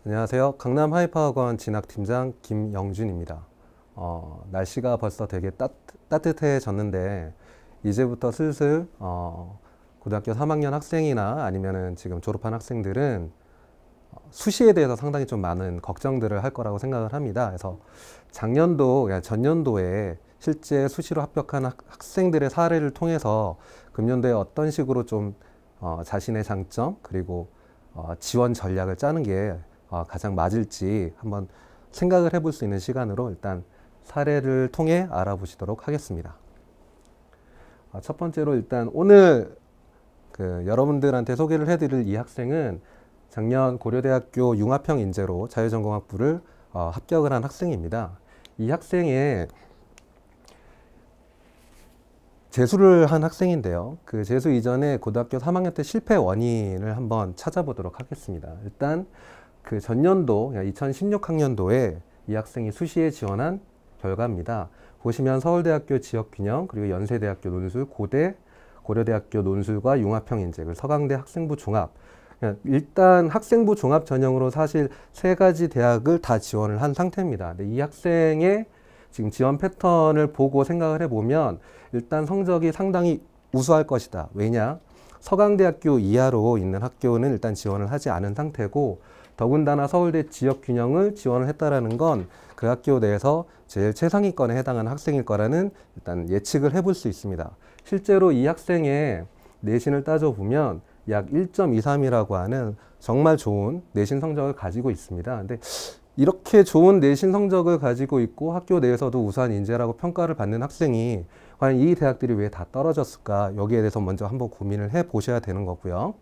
안녕하세요. 강남 하이파학원 진학팀장 김영준입니다. 날씨가 벌써 되게 따뜻해졌는데 이제부터 슬슬 고등학교 3학년 학생이나 아니면은 지금 졸업한 학생들은 수시에 대해서 상당히 좀 많은 걱정들을 할 거라고 생각을 합니다. 그래서 작년도, 전년도에 실제 수시로 합격한 학생들의 사례를 통해서 금년도에 어떤 식으로 좀 자신의 장점 그리고 지원 전략을 짜는 게 가장 맞을지 한번 생각을 해볼 수 있는 시간으로 일단 사례를 통해 알아보시도록 하겠습니다. 첫 번째로 일단 오늘 여러분들한테 소개를 해드릴 이 학생은 작년 고려대학교 융합형 인재로 자유전공학부를 합격을 한 학생입니다. 이 학생의 재수를 한 학생인데요. 그 재수 이전에 고등학교 3학년 때 실패 원인을 한번 찾아보도록 하겠습니다. 일단 그 전년도 2016학년도에 이 학생이 수시에 지원한 결과입니다. 보시면 서울대학교 지역균형 그리고 연세대학교 논술, 고려대학교 논술과 융합형 인재, 그리고 서강대 학생부 종합. 일단 학생부 종합 전형으로 사실 세 가지 대학을 다 지원을 한 상태입니다. 근데 이 학생의 지금 지원 패턴을 보고 생각을 해보면 일단 성적이 상당히 우수할 것이다. 왜냐? 서강대학교 이하로 있는 학교는 일단 지원을 하지 않은 상태고 더군다나 서울대 지역균형을 지원을 했다라는 건 그 학교 내에서 제일 최상위권에 해당하는 학생일 거라는 일단 예측을 해볼 수 있습니다. 실제로 이 학생의 내신을 따져보면 약 1.23이라고 하는 정말 좋은 내신 성적을 가지고 있습니다. 근데 이렇게 좋은 내신 성적을 가지고 있고 학교 내에서도 우수한 인재라고 평가를 받는 학생이 과연 이 대학들이 왜 다 떨어졌을까? 여기에 대해서 먼저 한번 고민을 해 보셔야 되는 거고요.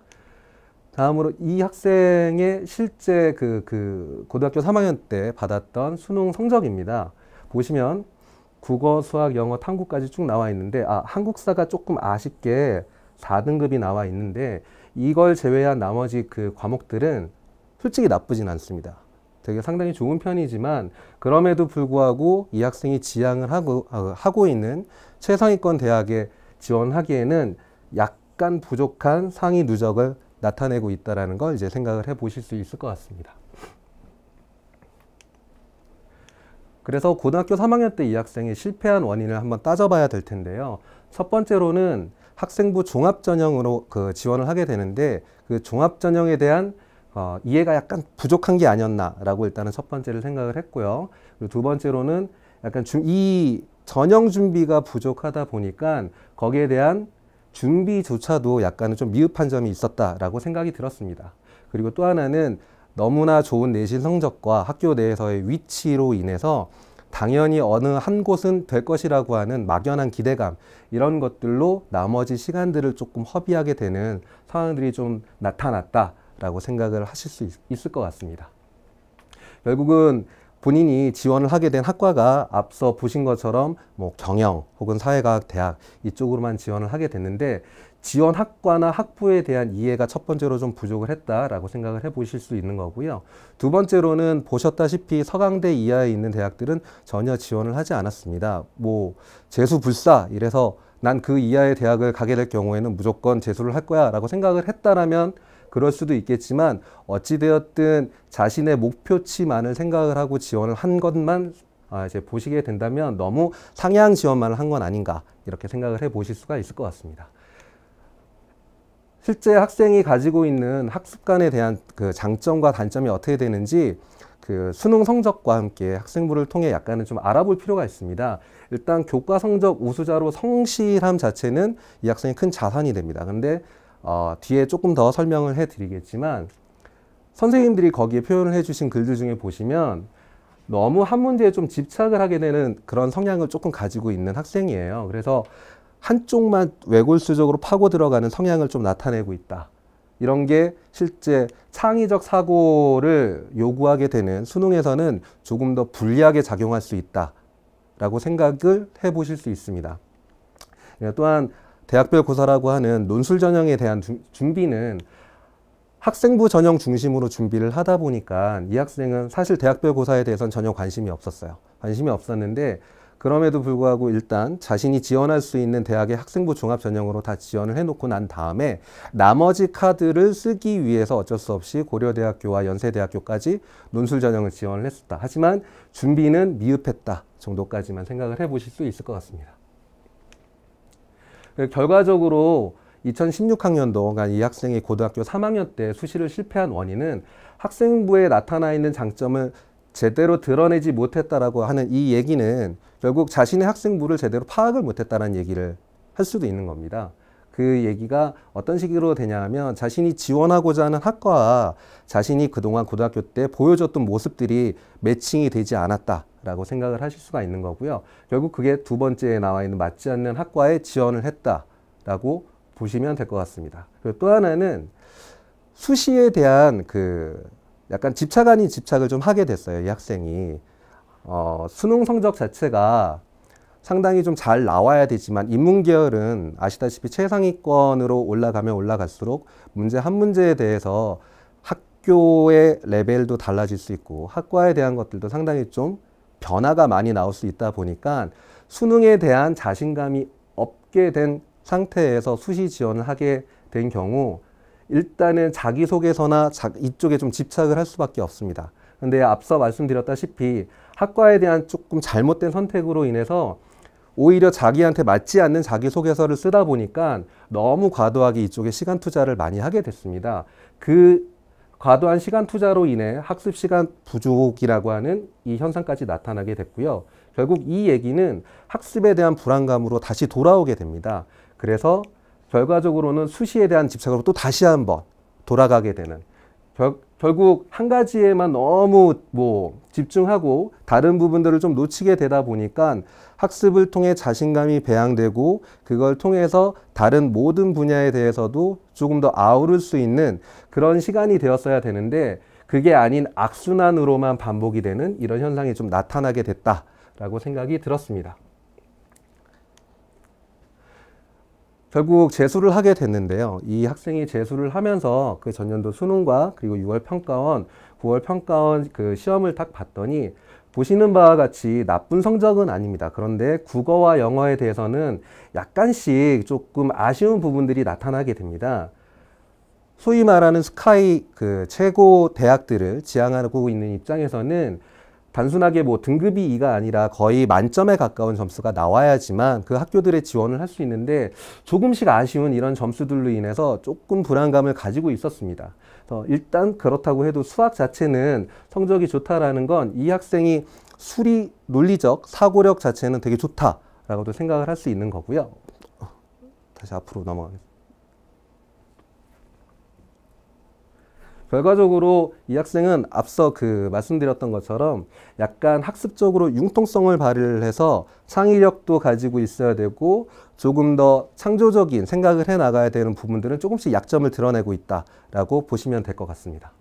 다음으로 이 학생의 실제 고등학교 3학년 때 받았던 수능 성적입니다. 보시면 국어, 수학, 영어, 탐구까지 쭉 나와 있는데 한국사가 조금 아쉽게 4등급이 나와 있는데 이걸 제외한 나머지 그 과목들은 솔직히 나쁘진 않습니다. 되게 상당히 좋은 편이지만 그럼에도 불구하고 이 학생이 지향을 하고 있는 최상위권 대학에 지원하기에는 약간 부족한 상위 누적을 나타내고 있다는 걸 이제 생각을 해 보실 수 있을 것 같습니다. 그래서 고등학교 3학년 때 이 학생이 실패한 원인을 한번 따져봐야 될 텐데요. 첫 번째로는 학생부 종합전형으로 지원을 하게 되는데 그 종합전형에 대한 이해가 약간 부족한 게 아니었나라고 일단은 첫 번째를 생각을 했고요. 그리고 두 번째로는 약간 이 전형 준비가 부족하다 보니까 거기에 대한 준비조차도 약간은 좀 미흡한 점이 있었다라고 생각이 들었습니다. 그리고 또 하나는 너무나 좋은 내신 성적과 학교 내에서의 위치로 인해서 당연히 어느 한 곳은 될 것이라고 하는 막연한 기대감, 이런 것들로 나머지 시간들을 조금 허비하게 되는 상황들이 좀 나타났다라고 생각을 하실 수 있을 것 같습니다. 결국은 본인이 지원을 하게 된 학과가 앞서 보신 것처럼 뭐 경영 혹은 사회과학 대학 이쪽으로만 지원을 하게 됐는데 지원 학과나 학부에 대한 이해가 첫 번째로 좀 부족을 했다라고 생각을 해 보실 수 있는 거고요. 두 번째로는 보셨다시피 서강대 이하에 있는 대학들은 전혀 지원을 하지 않았습니다. 뭐 재수 불사 이래서 난 그 이하의 대학을 가게 될 경우에는 무조건 재수를 할 거야 라고 생각을 했다라면 그럴 수도 있겠지만 어찌되었든 자신의 목표치만을 생각을 하고 지원을 한 것만 이제 보시게 된다면 너무 상향 지원만을 한 건 아닌가 이렇게 생각을 해 보실 수가 있을 것 같습니다. 실제 학생이 가지고 있는 학습관에 대한 그 장점과 단점이 어떻게 되는지 그 수능 성적과 함께 학생부를 통해 약간은 좀 알아볼 필요가 있습니다. 일단 교과 성적 우수자로 성실함 자체는 이 학생의 큰 자산이 됩니다. 근데 뒤에 조금 더 설명을 해드리겠지만 선생님들이 거기에 표현을 해주신 글들 중에 보시면 너무 한 문제에 좀 집착을 하게 되는 그런 성향을 조금 가지고 있는 학생이에요. 그래서 한쪽만 외골수적으로 파고 들어가는 성향을 좀 나타내고 있다. 이런 게 실제 창의적 사고를 요구하게 되는 수능에서는 조금 더 불리하게 작용할 수 있다라고 생각을 해보실 수 있습니다. 또한 대학별 고사라고 하는 논술 전형에 대한 준비는 학생부 전형 중심으로 준비를 하다 보니까 이 학생은 사실 대학별 고사에 대해서는 전혀 관심이 없었어요. 관심이 없었는데 그럼에도 불구하고 일단 자신이 지원할 수 있는 대학의 학생부 종합 전형으로 다 지원을 해놓고 난 다음에 나머지 카드를 쓰기 위해서 어쩔 수 없이 고려대학교와 연세대학교까지 논술 전형을 지원을 했었다. 하지만 준비는 미흡했다 정도까지만 생각을 해보실 수 있을 것 같습니다. 결과적으로 2016학년도, 그러니까 이 학생이 고등학교 3학년 때 수시를 실패한 원인은 학생부에 나타나 있는 장점을 제대로 드러내지 못했다라고 하는 이 얘기는 결국 자신의 학생부를 제대로 파악을 못했다는 얘기를 할 수도 있는 겁니다. 그 얘기가 어떤 식으로 되냐 하면 자신이 지원하고자 하는 학과와 자신이 그동안 고등학교 때 보여줬던 모습들이 매칭이 되지 않았다라고 생각을 하실 수가 있는 거고요. 결국 그게 두 번째에 나와 있는 맞지 않는 학과에 지원을 했다라고 보시면 될 것 같습니다. 그리고 또 하나는 수시에 대한 약간 집착 아닌 집착을 좀 하게 됐어요. 이 학생이. 수능 성적 자체가 상당히 좀 잘 나와야 되지만 인문계열은 아시다시피 최상위권으로 올라가면 올라갈수록 문제 한 문제에 대해서 학교의 레벨도 달라질 수 있고 학과에 대한 것들도 상당히 좀 변화가 많이 나올 수 있다 보니까 수능에 대한 자신감이 없게 된 상태에서 수시 지원을 하게 된 경우 일단은 자기소개서나 이쪽에 좀 집착을 할 수밖에 없습니다. 근데 앞서 말씀드렸다시피 학과에 대한 조금 잘못된 선택으로 인해서 오히려 자기한테 맞지 않는 자기소개서를 쓰다 보니까 너무 과도하게 이쪽에 시간 투자를 많이 하게 됐습니다. 그 과도한 시간 투자로 인해 학습 시간 부족이라고 하는 이 현상까지 나타나게 됐고요. 결국 이 얘기는 학습에 대한 불안감으로 다시 돌아오게 됩니다. 그래서 결과적으로는 수시에 대한 집착으로 또 다시 한번 돌아가게 되는, 결국 한 가지에만 너무 집중하고 다른 부분들을 좀 놓치게 되다 보니까 학습을 통해 자신감이 배양되고 그걸 통해서 다른 모든 분야에 대해서도 조금 더 아우를 수 있는 그런 시간이 되었어야 되는데 그게 아닌 악순환으로만 반복이 되는 이런 현상이 좀 나타나게 됐다라고 생각이 들었습니다. 결국 재수를 하게 됐는데요. 이 학생이 재수를 하면서 그 전년도 수능과 그리고 6월 평가원, 9월 평가원 그 시험을 딱 봤더니 보시는 바와 같이 나쁜 성적은 아닙니다. 그런데 국어와 영어에 대해서는 약간씩 조금 아쉬운 부분들이 나타나게 됩니다. 소위 말하는 스카이 최고 대학들을 지향하고 있는 입장에서는 단순하게 등급이 2가 아니라 거의 만점에 가까운 점수가 나와야지만 그 학교들에 지원을 할 수 있는데 조금씩 아쉬운 이런 점수들로 인해서 조금 불안감을 가지고 있었습니다. 그래서 일단 그렇다고 해도 수학 자체는 성적이 좋다라는 건 이 학생이 수리, 논리적, 사고력 자체는 되게 좋다라고도 생각을 할 수 있는 거고요. 다시 앞으로 넘어가겠습니다. 결과적으로 이 학생은 앞서 말씀드렸던 것처럼 약간 학습적으로 융통성을 발휘해서 창의력도 가지고 있어야 되고 조금 더 창조적인 생각을 해 나가야 되는 부분들은 조금씩 약점을 드러내고 있다라고 보시면 될 것 같습니다.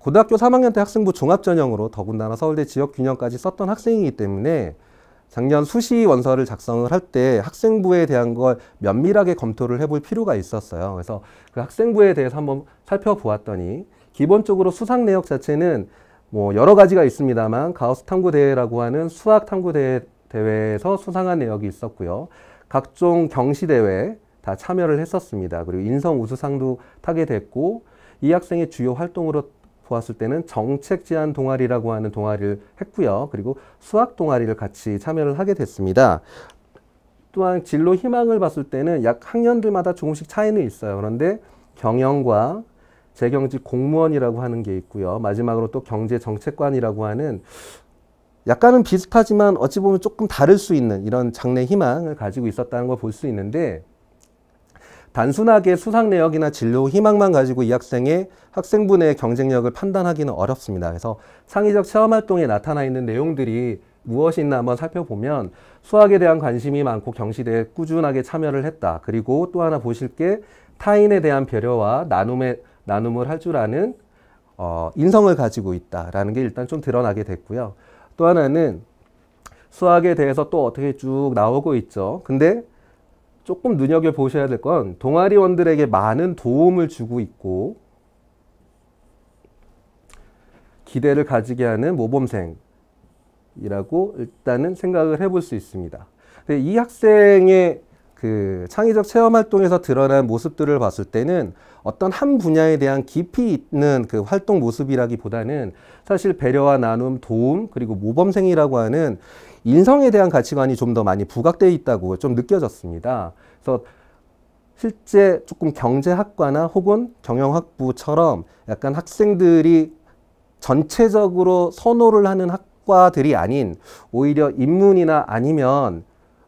고등학교 3학년 때 학생부 종합전형으로 더군다나 서울대 지역균형까지 썼던 학생이기 때문에 작년 수시 원서를 작성을 할 때 학생부에 대한 걸 면밀하게 검토를 해볼 필요가 있었어요. 그래서 그 학생부에 대해서 한번 살펴보았더니 기본적으로 수상 내역 자체는 여러 가지가 있습니다만 가우스 탐구대회라고 하는 수학 탐구대회에서 수상한 내역이 있었고요. 각종 경시대회 다 참여를 했었습니다. 그리고 인성 우수상도 타게 됐고 이 학생의 주요 활동으로 보았을 때는 정책 제안 동아리라고 하는 동아리를 했고요. 그리고 수학 동아리를 같이 참여를 하게 됐습니다. 또한 진로 희망을 봤을 때는 약 학년들마다 조금씩 차이는 있어요. 그런데 경영과 재경직 공무원이라고 하는 게 있고요. 마지막으로 또 경제정책관이라고 하는 약간은 비슷하지만 어찌 보면 조금 다를 수 있는 이런 장래 희망을 가지고 있었다는 걸 볼 수 있는데 단순하게 수상 내역이나 진로 희망만 가지고 이 학생의 학생부 내 경쟁력을 판단하기는 어렵습니다. 그래서 창의적 체험활동에 나타나 있는 내용들이 무엇이 있나 한번 살펴보면 수학에 대한 관심이 많고 경시대에 꾸준하게 참여를 했다. 그리고 또 하나 보실 게 타인에 대한 배려와 나눔을 할 줄 아는 인성을 가지고 있다라는 게 일단 좀 드러나게 됐고요. 또 하나는 수학에 대해서 또 어떻게 쭉 나오고 있죠. 근데 조금 눈여겨보셔야 될 건 동아리원들에게 많은 도움을 주고 있고 기대를 가지게 하는 모범생, 모습이라고 일단은 생각을 해볼 수 있습니다. 이 학생의 그 창의적 체험 활동에서 드러난 모습들을 봤을 때는 어떤 한 분야에 대한 깊이 있는 그 활동 모습이라기보다는 사실 배려와 나눔, 도움, 그리고 모범생이라고 하는 인성에 대한 가치관이 좀 더 많이 부각되어 있다고 좀 느껴졌습니다. 그래서 실제 조금 경제학과나 혹은 경영학부처럼 약간 학생들이 전체적으로 선호를 하는 학과들이 아닌 오히려 인문이나 아니면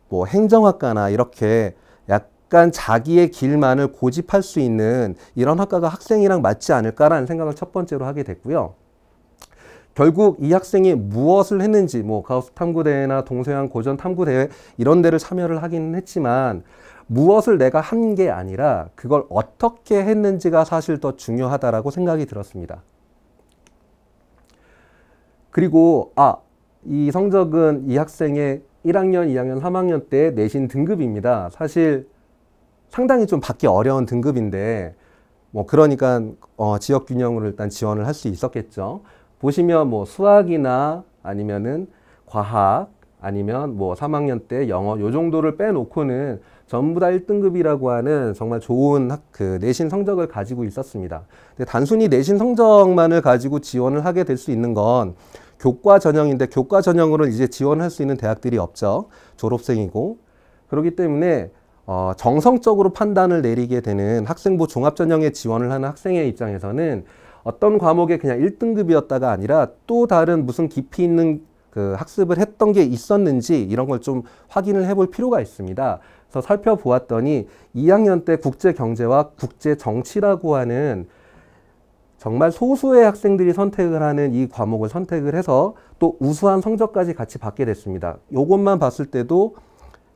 뭐 행정학과나 이렇게 약간 자기의 길만을 고집할 수 있는 이런 학과가 학생이랑 맞지 않을까라는 생각을 첫 번째로 하게 됐고요. 결국 이 학생이 무엇을 했는지 뭐 가우스 탐구대회나 동서양 고전 탐구대회 이런 데를 참여를 하기는 했지만 무엇을 내가 한 게 아니라 그걸 어떻게 했는지가 사실 더 중요하다라고 생각이 들었습니다. 그리고 이 성적은 이 학생의 1학년, 2학년, 3학년 때 내신 등급입니다. 사실 상당히 좀 받기 어려운 등급인데 뭐 그러니까 지역 균형으로 일단 지원을 할 수 있었겠죠. 보시면 뭐 수학이나 아니면은 과학 아니면 뭐 3학년 때 영어 요 정도를 빼놓고는 전부 다 1등급이라고 하는 정말 좋은 그 내신 성적을 가지고 있었습니다. 근데 단순히 내신 성적만을 가지고 지원을 하게 될 수 있는 건 교과 전형인데 교과 전형으로 이제 지원할 수 있는 대학들이 없죠. 졸업생이고. 그렇기 때문에 정성적으로 판단을 내리게 되는 학생부 종합전형에 지원을 하는 학생의 입장에서는 어떤 과목에 그냥 1등급이었다가 아니라 또 다른 무슨 깊이 있는 그 학습을 했던 게 있었는지 이런 걸 좀 확인을 해볼 필요가 있습니다. 그래서 살펴보았더니 2학년 때 국제경제와 국제정치라고 하는 정말 소수의 학생들이 선택을 하는 이 과목을 선택을 해서 또 우수한 성적까지 같이 받게 됐습니다. 요것만 봤을 때도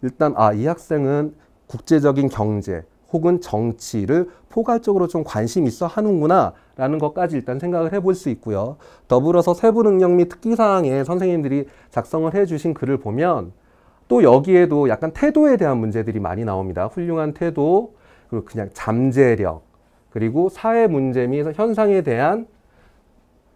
일단 이 학생은 국제적인 경제 혹은 정치를 포괄적으로 좀 관심 있어 하는구나 라는 것까지 일단 생각을 해볼 수 있고요. 더불어서 세부 능력 및 특기사항에 선생님들이 작성을 해주신 글을 보면 또 여기에도 약간 태도에 대한 문제들이 많이 나옵니다. 훌륭한 태도, 그리고 그냥 잠재력, 그리고 사회 문제 및 현상에 대한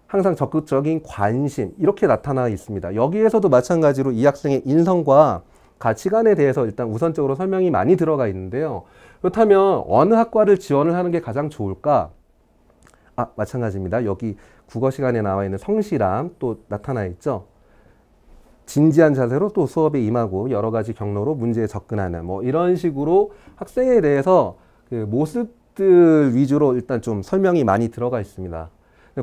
항상 적극적인 관심 이렇게 나타나 있습니다. 여기에서도 마찬가지로 이 학생의 인성과 가치관에 대해서 일단 우선적으로 설명이 많이 들어가 있는데요. 그렇다면 어느 학과를 지원을 하는 게 가장 좋을까? 마찬가지입니다. 여기 국어 시간에 나와 있는 성실함 또 나타나 있죠. 진지한 자세로 또 수업에 임하고 여러 가지 경로로 문제에 접근하는 뭐 이런 식으로 학생에 대해서 그 모습들 위주로 일단 좀 설명이 많이 들어가 있습니다.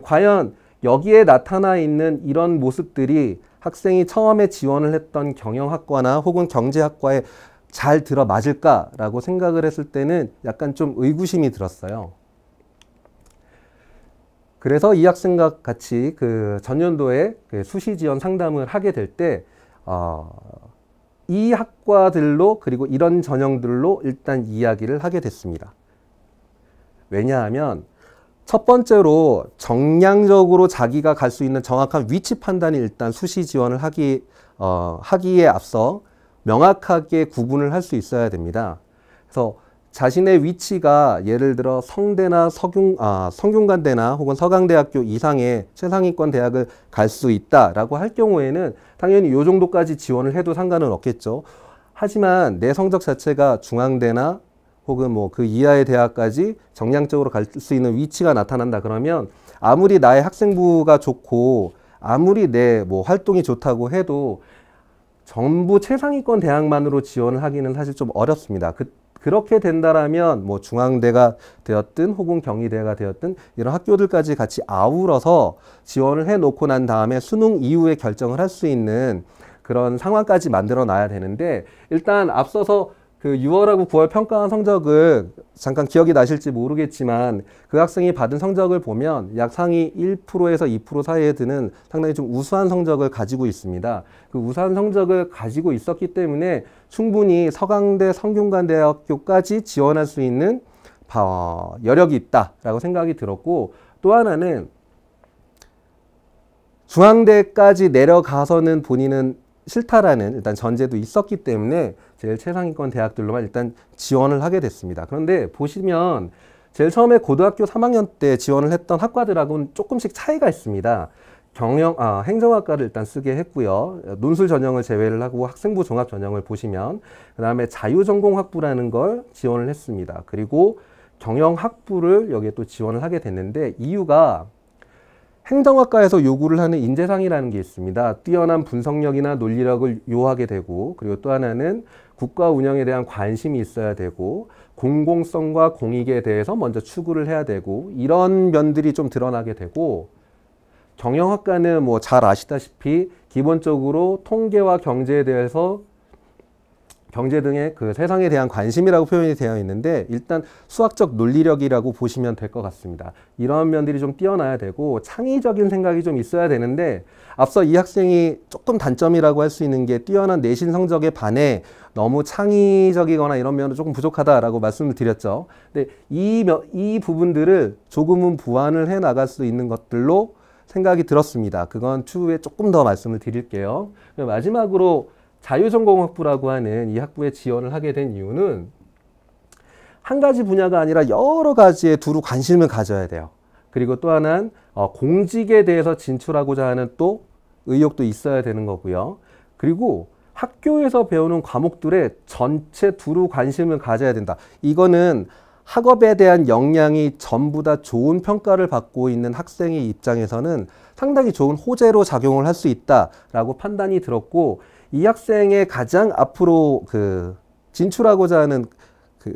과연 여기에 나타나 있는 이런 모습들이 학생이 처음에 지원을 했던 경영학과나 혹은 경제학과에 잘 들어맞을까라고 생각을 했을 때는 약간 좀 의구심이 들었어요. 그래서 이 학생과 같이 그 전년도에 그 수시 지원 상담을 하게 될 때, 이 학과들로 그리고 이런 전형들로 일단 이야기를 하게 됐습니다. 왜냐하면 첫 번째로 정량적으로 자기가 갈 수 있는 정확한 위치 판단이 일단 수시 지원을 하기에 앞서 명확하게 구분을 할 수 있어야 됩니다. 그래서 자신의 위치가 예를 들어 성대나 성균관대나 혹은 서강대학교 이상의 최상위권 대학을 갈 수 있다라고 할 경우에는 당연히 이 정도까지 지원을 해도 상관은 없겠죠. 하지만 내 성적 자체가 중앙대나 혹은 뭐 그 이하의 대학까지 정량적으로 갈 수 있는 위치가 나타난다 그러면 아무리 나의 학생부가 좋고 아무리 내 뭐 활동이 좋다고 해도 전부 최상위권 대학만으로 지원을 하기는 사실 좀 어렵습니다. 그렇게 된다라면 뭐 중앙대가 되었든 혹은 경희대가 되었든 이런 학교들까지 같이 아우러서 지원을 해놓고 난 다음에 수능 이후에 결정을 할 수 있는 그런 상황까지 만들어 놔야 되는데 일단 앞서서 그 6월하고 9월 평가한 성적을 잠깐 기억이 나실지 모르겠지만 그 학생이 받은 성적을 보면 약 상위 1%에서 2% 사이에 드는 상당히 좀 우수한 성적을 가지고 있습니다. 그 우수한 성적을 가지고 있었기 때문에 충분히 서강대, 성균관대학교까지 지원할 수 있는 여력이 있다라고 생각이 들었고 또 하나는 중앙대까지 내려가서는 본인은 싫다라는 일단 전제도 있었기 때문에 제일 최상위권 대학들로만 일단 지원을 하게 됐습니다. 그런데 보시면 제일 처음에 고등학교 3학년 때 지원을 했던 학과들하고는 조금씩 차이가 있습니다. 행정학과를 일단 쓰게 했고요. 논술 전형을 제외를 하고 학생부 종합 전형을 보시면 그 다음에 자유전공학부라는 걸 지원을 했습니다. 그리고 경영학부를 여기에 또 지원을 하게 됐는데 이유가 행정학과에서 요구를 하는 인재상이라는 게 있습니다. 뛰어난 분석력이나 논리력을 요하게 되고 그리고 또 하나는 국가 운영에 대한 관심이 있어야 되고 공공성과 공익에 대해서 먼저 추구를 해야 되고 이런 면들이 좀 드러나게 되고 경영학과는 뭐 잘 아시다시피 기본적으로 통계와 경제에 대해서 경제 등의 그 세상에 대한 관심이라고 표현이 되어 있는데 일단 수학적 논리력이라고 보시면 될 것 같습니다. 이런 면들이 좀 뛰어나야 되고 창의적인 생각이 좀 있어야 되는데 앞서 이 학생이 조금 단점이라고 할 수 있는 게 뛰어난 내신 성적에 반해 너무 창의적이거나 이런 면은 조금 부족하다라고 말씀을 드렸죠. 근데 이 부분들을 조금은 보완을 해 나갈 수 있는 것들로 생각이 들었습니다. 그건 추후에 조금 더 말씀을 드릴게요. 마지막으로 자유전공학부라고 하는 이 학부에 지원을 하게 된 이유는 한 가지 분야가 아니라 여러 가지에 두루 관심을 가져야 돼요. 그리고 또 하나는 공직에 대해서 진출하고자 하는 또 의욕도 있어야 되는 거고요. 그리고 학교에서 배우는 과목들에 전체 두루 관심을 가져야 된다. 이거는 학업에 대한 역량이 전부 다 좋은 평가를 받고 있는 학생의 입장에서는 상당히 좋은 호재로 작용을 할 수 있다라고 판단이 들었고 이 학생의 가장 앞으로 진출하고자 하는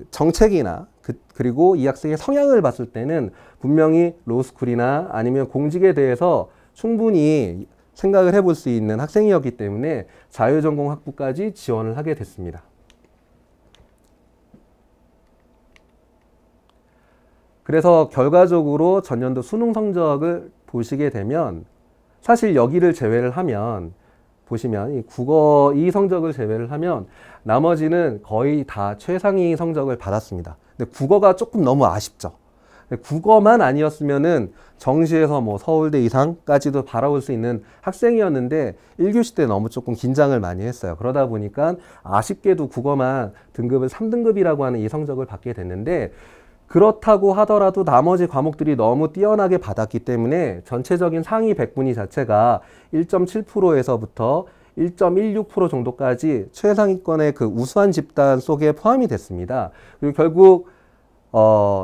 정책이나 그리고 이 학생의 성향을 봤을 때는 분명히 로스쿨이나 아니면 공직에 대해서 충분히 생각을 해볼 수 있는 학생이었기 때문에 자유전공학부까지 지원을 하게 됐습니다. 그래서 결과적으로 전년도 수능 성적을 보시게 되면 사실 여기를 제외를 하면 보시면 이 성적을 제외를 하면 나머지는 거의 다 최상위 성적을 받았습니다. 근데 국어가 조금 너무 아쉽죠. 국어만 아니었으면은 정시에서 뭐 서울대 이상까지도 바라볼 수 있는 학생이었는데 1교시 때 너무 조금 긴장을 많이 했어요. 그러다 보니까 아쉽게도 국어만 등급을 3등급이라고 하는 이 성적을 받게 됐는데 그렇다고 하더라도 나머지 과목들이 너무 뛰어나게 받았기 때문에 전체적인 상위 100분위 자체가 1.7%에서부터 1.16% 정도까지 최상위권의 그 우수한 집단 속에 포함이 됐습니다. 그리고 결국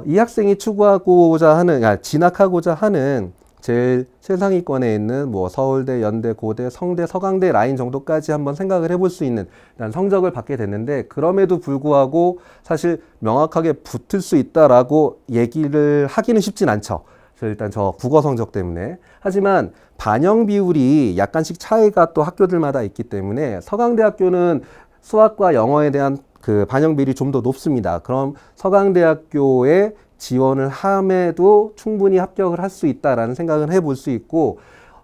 이 학생이 추구하고자 하는, 진학하고자 하는 제일 최상위권에 있는 뭐 서울대, 연대, 고대, 성대, 서강대 라인 정도까지 한번 생각을 해볼 수 있는 성적을 받게 됐는데 그럼에도 불구하고 사실 명확하게 붙을 수 있다라고 얘기를 하기는 쉽진 않죠. 일단 저 국어 성적 때문에. 하지만 반영 비율이 약간씩 차이가 또 학교들마다 있기 때문에 서강대학교는 수학과 영어에 대한 그 반영 비율이 좀 더 높습니다. 그럼 서강대학교에 지원을 함에도 충분히 합격을 할 수 있다라는 생각을 해볼 수 있고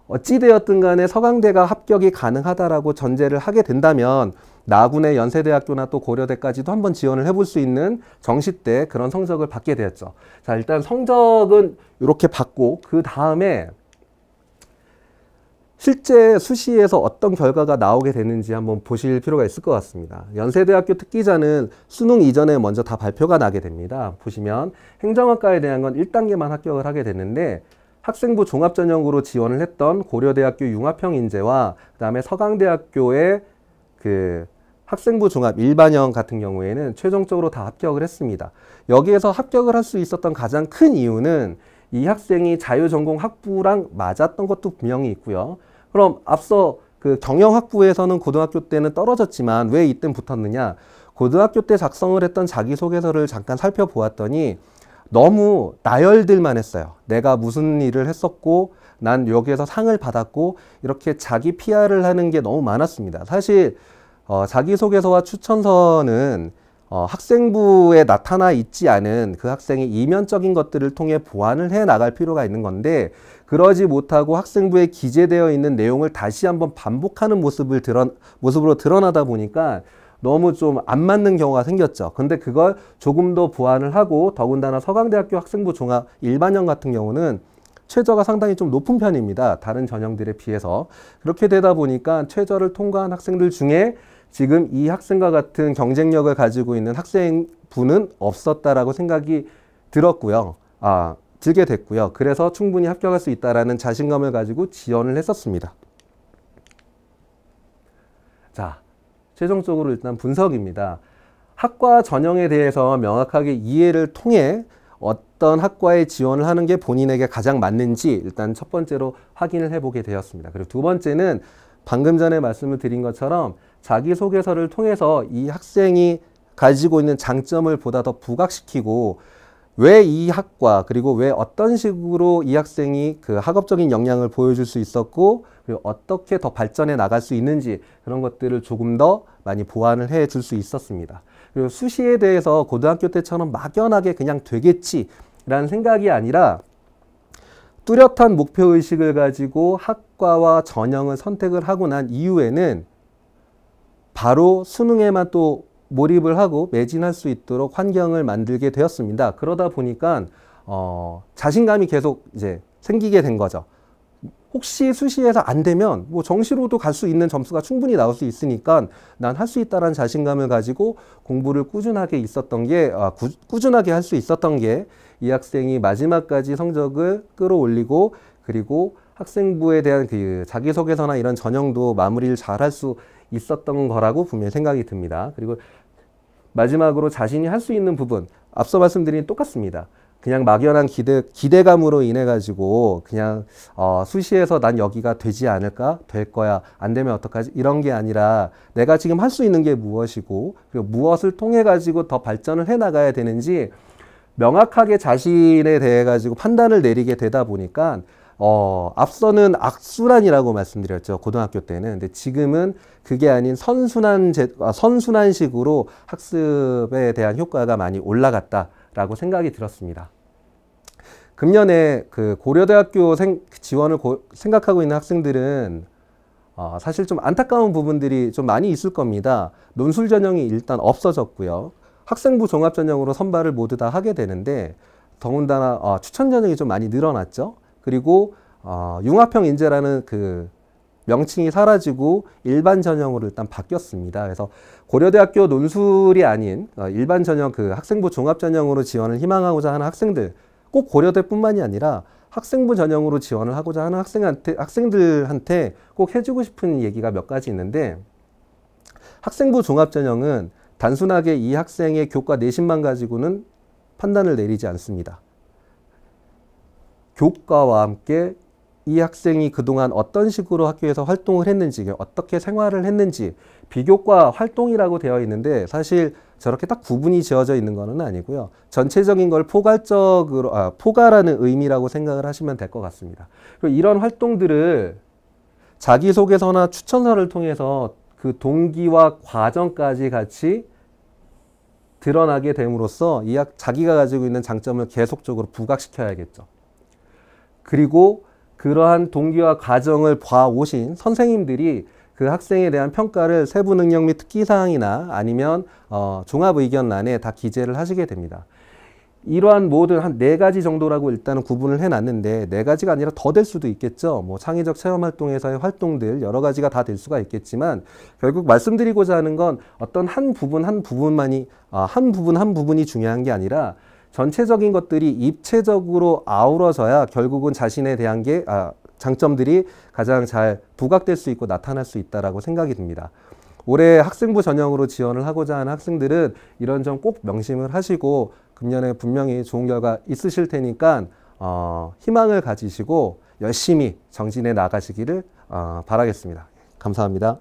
어찌되었든 간에 서강대가 합격이 가능하다라고 전제를 하게 된다면 나군의 연세대학교나 또 고려대까지도 한번 지원을 해볼 수 있는 정시 때 그런 성적을 받게 되었죠. 자, 일단 성적은 이렇게 받고 그 다음에 실제 수시에서 어떤 결과가 나오게 되는지 한번 보실 필요가 있을 것 같습니다. 연세대학교 특기자는 수능 이전에 먼저 다 발표가 나게 됩니다. 보시면 행정학과에 대한 건 1단계만 합격을 하게 됐는데 학생부 종합전형으로 지원을 했던 고려대학교 융합형 인재와 그 다음에 서강대학교의 그 학생부 종합 일반형 같은 경우에는 최종적으로 다 합격을 했습니다. 여기에서 합격을 할 수 있었던 가장 큰 이유는 이 학생이 자유전공 학부랑 맞았던 것도 분명히 있고요. 그럼 앞서 그 경영학부에서는 고등학교 때는 떨어졌지만 왜 이땐 붙었느냐? 고등학교 때 작성을 했던 자기소개서를 잠깐 살펴보았더니 너무 나열들만 했어요. 내가 무슨 일을 했었고 난 여기에서 상을 받았고 이렇게 자기 PR을 하는 게 너무 많았습니다. 사실 자기소개서와 추천서는 학생부에 나타나 있지 않은 그 학생의 이면적인 것들을 통해 보완을 해 나갈 필요가 있는 건데 그러지 못하고 학생부에 기재되어 있는 내용을 다시 한번 반복하는 모습으로 드러나다 보니까 너무 좀 안 맞는 경우가 생겼죠. 근데 그걸 조금 더 보완을 하고 더군다나 서강대학교 학생부 종합 일반형 같은 경우는 최저가 상당히 좀 높은 편입니다. 다른 전형들에 비해서. 그렇게 되다 보니까 최저를 통과한 학생들 중에 지금 이 학생과 같은 경쟁력을 가지고 있는 학생부는 없었다라고 생각이 들었고요. 들게 됐고요. 그래서 충분히 합격할 수 있다라는 자신감을 가지고 지원을 했었습니다. 자, 최종적으로 일단 분석입니다. 학과 전형에 대해서 명확하게 이해를 통해 어떤 학과에 지원을 하는 게 본인에게 가장 맞는지 일단 첫 번째로 확인을 해보게 되었습니다. 그리고 두 번째는 방금 전에 말씀을 드린 것처럼 자기소개서를 통해서 이 학생이 가지고 있는 장점을 보다 더 부각시키고 왜 이 학과 그리고 왜 어떤 식으로 이 학생이 그 학업적인 역량을 보여줄 수 있었고 그리고 어떻게 더 발전해 나갈 수 있는지 그런 것들을 조금 더 많이 보완을 해 줄 수 있었습니다. 그리고 수시에 대해서 고등학교 때처럼 막연하게 그냥 되겠지라는 생각이 아니라 뚜렷한 목표의식을 가지고 학과와 전형을 선택을 하고 난 이후에는 바로 수능에만 또 몰입을 하고 매진할 수 있도록 환경을 만들게 되었습니다. 그러다 보니까 자신감이 계속 이제 생기게 된 거죠. 혹시 수시에서 안 되면 뭐 정시로도 갈 수 있는 점수가 충분히 나올 수 있으니까 난 할 수 있다는 자신감을 가지고 공부를 꾸준하게 꾸준하게 할 수 있었던 게 이 학생이 마지막까지 성적을 끌어올리고 그리고 학생부에 대한 그 자기소개서나 이런 전형도 마무리를 잘 할 수 있었던 거라고 분명히 생각이 듭니다. 그리고 마지막으로 자신이 할 수 있는 부분, 앞서 말씀드린 똑같습니다. 그냥 막연한 기대감으로 인해 가지고 그냥 수시에서 난 여기가 되지 않을까? 될 거야. 안 되면 어떡하지? 이런 게 아니라 내가 지금 할 수 있는 게 무엇이고 그리고 무엇을 통해 가지고 더 발전을 해 나가야 되는지 명확하게 자신에 대해 가지고 판단을 내리게 되다 보니까 앞서는 악순환이라고 말씀드렸죠. 고등학교 때는. 근데 지금은 그게 아닌 선순환식으로 학습에 대한 효과가 많이 올라갔다라고 생각이 들었습니다. 금년에 그 고려대학교 지원을 생각하고 있는 학생들은 사실 좀 안타까운 부분들이 좀 많이 있을 겁니다. 논술 전형이 일단 없어졌고요. 학생부 종합 전형으로 선발을 모두 다 하게 되는데 더군다나 추천 전형이 좀 많이 늘어났죠. 그리고 융합형 인재라는 그 명칭이 사라지고 일반 전형으로 일단 바뀌었습니다. 그래서 고려대학교 논술이 아닌 일반 전형 그 학생부 종합 전형으로 지원을 희망하고자 하는 학생들 꼭 고려대뿐만이 아니라 학생부 전형으로 지원을 하고자 하는 학생들한테 꼭 해주고 싶은 얘기가 몇 가지 있는데 학생부 종합 전형은 단순하게 이 학생의 교과 내신만 가지고는 판단을 내리지 않습니다. 교과와 함께 이 학생이 그동안 어떤 식으로 학교에서 활동을 했는지, 어떻게 생활을 했는지, 비교과 활동이라고 되어 있는데 사실 저렇게 딱 구분이 지어져 있는 것은 아니고요. 전체적인 걸 포괄라는 의미라고 생각을 하시면 될 것 같습니다. 그리고 이런 활동들을 자기소개서나 추천서를 통해서 그 동기와 과정까지 같이 드러나게 됨으로써 자기가 가지고 있는 장점을 계속적으로 부각시켜야겠죠. 그리고 그러한 동기와 과정을 봐오신 선생님들이 그 학생에 대한 평가를 세부 능력 및 특기사항이나 아니면 종합의견란에 다 기재를 하시게 됩니다. 이러한 모든 한 4가지 정도라고 일단은 구분을 해놨는데 4가지가 아니라 더 될 수도 있겠죠. 뭐 창의적 체험활동에서의 활동들 여러 가지가 다 될 수가 있겠지만 결국 말씀드리고자 하는 건 어떤 한 부분이 중요한 게 아니라 전체적인 것들이 입체적으로 아우러져야 결국은 자신에 대한 장점들이 가장 잘 부각될 수 있고 나타날 수 있다라고 생각이 듭니다. 올해 학생부 전형으로 지원을 하고자 하는 학생들은 이런 점 꼭 명심을 하시고 금년에 분명히 좋은 결과 있으실 테니까 희망을 가지시고 열심히 정진해 나가시기를 바라겠습니다. 감사합니다.